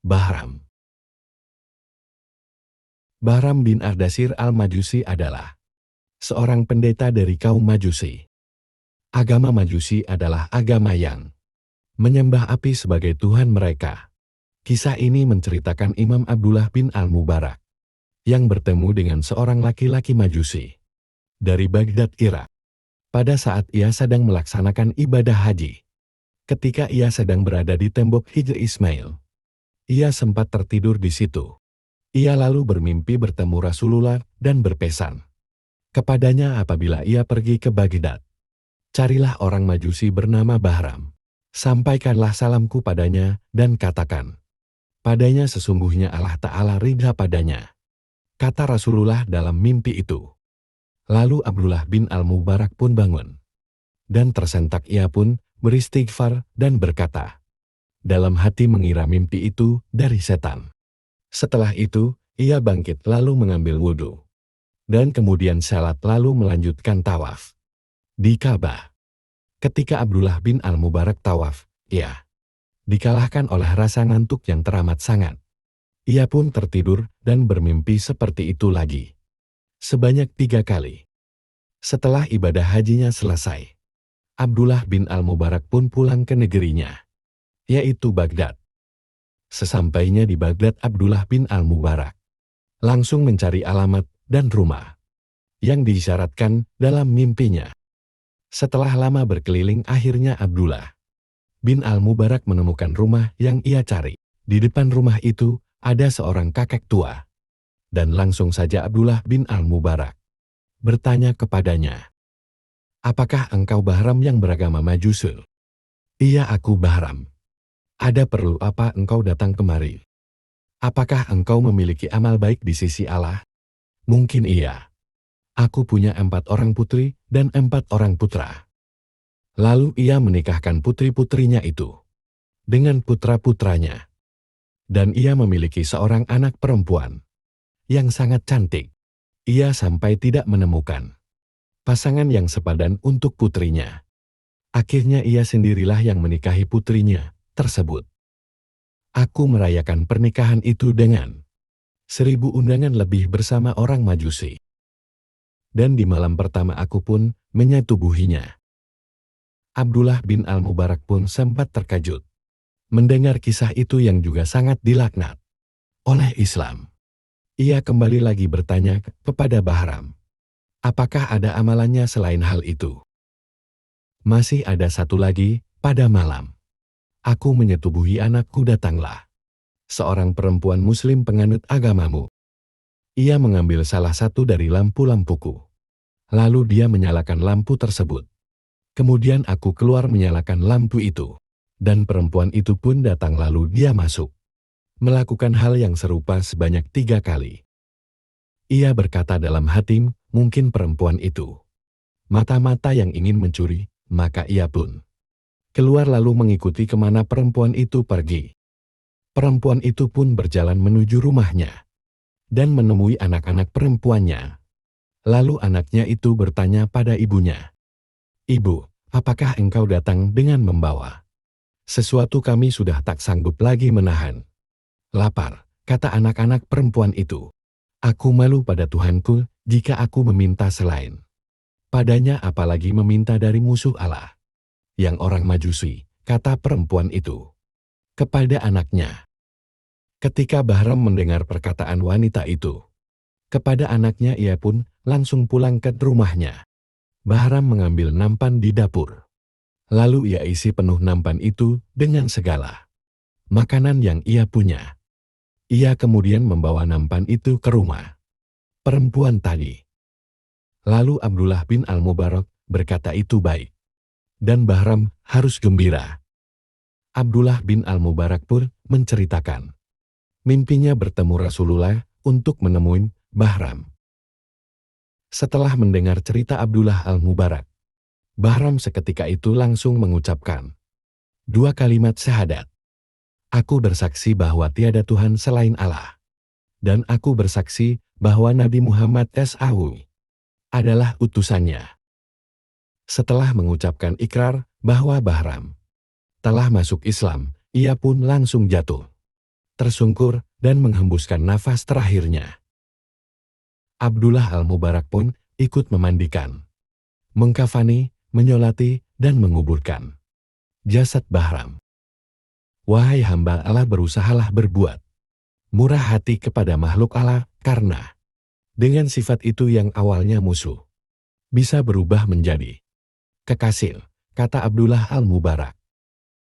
Bahram. Bahram bin Ardasir al-Majusi adalah seorang pendeta dari kaum Majusi. Agama Majusi adalah agama yang menyembah api sebagai Tuhan mereka. Kisah ini menceritakan Imam Abdullah bin al-Mubarak yang bertemu dengan seorang laki-laki Majusi dari Baghdad, Irak. Pada saat ia sedang melaksanakan ibadah haji, ketika ia sedang berada di tembok Hijr Ismail, ia sempat tertidur di situ. Ia lalu bermimpi bertemu Rasulullah dan berpesan kepadanya apabila ia pergi ke Baghdad, carilah orang Majusi bernama Bahram. Sampaikanlah salamku padanya dan katakan padanya sesungguhnya Allah Ta'ala ridha padanya. Kata Rasulullah dalam mimpi itu. Lalu Abdullah bin al-Mubarak pun bangun. Dan tersentak ia pun beristighfar dan berkata, dalam hati mengira mimpi itu dari setan. Setelah itu, ia bangkit lalu mengambil wudhu. Dan kemudian salat lalu melanjutkan tawaf di Ka'bah. Ketika Abdullah bin al-Mubarak tawaf, ia dikalahkan oleh rasa ngantuk yang teramat sangat. Ia pun tertidur dan bermimpi seperti itu lagi. Sebanyak 3 kali. Setelah ibadah hajinya selesai, Abdullah bin al-Mubarak pun pulang ke negerinya, yaitu Baghdad. Sesampainya di Baghdad, Abdullah bin al-Mubarak langsung mencari alamat dan rumah yang diisyaratkan dalam mimpinya. Setelah lama berkeliling, akhirnya Abdullah bin al-Mubarak menemukan rumah yang ia cari. Di depan rumah itu ada seorang kakek tua. Dan langsung saja Abdullah bin al-Mubarak bertanya kepadanya, apakah engkau Bahram yang beragama Majusi? Iya, aku Bahram. Ada perlu apa engkau datang kemari? Apakah engkau memiliki amal baik di sisi Allah? Mungkin iya. Aku punya 4 orang putri dan 4 orang putra. Lalu ia menikahkan putri-putrinya itu dengan putra-putranya. Dan ia memiliki seorang anak perempuan yang sangat cantik. Ia sampai tidak menemukan pasangan yang sepadan untuk putrinya. Akhirnya ia sendirilah yang menikahi putrinya tersebut. Aku merayakan pernikahan itu dengan 1000 undangan lebih bersama orang Majusi. Dan di malam pertama aku pun menyetubuhinya. Abdullah bin al-Mubarak pun sempat terkejut mendengar kisah itu yang juga sangat dilaknat oleh Islam. Ia kembali lagi bertanya kepada Bahram, apakah ada amalannya selain hal itu? Masih ada satu lagi, pada malam aku menyetubuhi anakku, datanglah seorang perempuan muslim penganut agamamu. Ia mengambil salah satu dari lampu-lampuku. Lalu dia menyalakan lampu tersebut. Kemudian aku keluar menyalakan lampu itu. Dan perempuan itu pun datang lalu dia masuk. Melakukan hal yang serupa sebanyak 3 kali. Ia berkata dalam hati, mungkin perempuan itu mata-mata yang ingin mencuri, maka ia pun keluar lalu mengikuti kemana perempuan itu pergi. Perempuan itu pun berjalan menuju rumahnya dan menemui anak-anak perempuannya. Lalu anaknya itu bertanya pada ibunya, Ibu, apakah engkau datang dengan membawa sesuatu? Kami sudah tak sanggup lagi menahan lapar, kata anak-anak perempuan itu. Aku malu pada Tuhanku jika aku meminta selain padanya, apalagi meminta dari musuh Allah yang orang Majusi, kata perempuan itu kepada anaknya. Ketika Bahram mendengar perkataan wanita itu kepada anaknya, ia pun langsung pulang ke rumahnya. Bahram mengambil nampan di dapur. Lalu ia isi penuh nampan itu dengan segala makanan yang ia punya. Ia kemudian membawa nampan itu ke rumah perempuan tadi. Lalu Abdullah bin al-Mubarak berkata itu baik. Dan Bahram harus gembira. Abdullah bin al-Mubarak pun menceritakan mimpinya bertemu Rasulullah untuk menemui Bahram. Setelah mendengar cerita Abdullah al-Mubarak, Bahram seketika itu langsung mengucapkan 2 kalimat syahadat. Aku bersaksi bahwa tiada Tuhan selain Allah. Dan aku bersaksi bahwa Nabi Muhammad SAW adalah utusannya. Setelah mengucapkan ikrar bahwa Bahram telah masuk Islam, ia pun langsung jatuh tersungkur, dan menghembuskan nafas terakhirnya. Abdullah Al-Mubarak pun ikut memandikan, mengkafani, menyolati, dan menguburkan jasad Bahram. Wahai hamba Allah, berusahalah berbuat murah hati kepada makhluk Allah, karena dengan sifat itu yang awalnya musuh bisa berubah menjadi kekasih, kata Abdullah Al-Mubarak.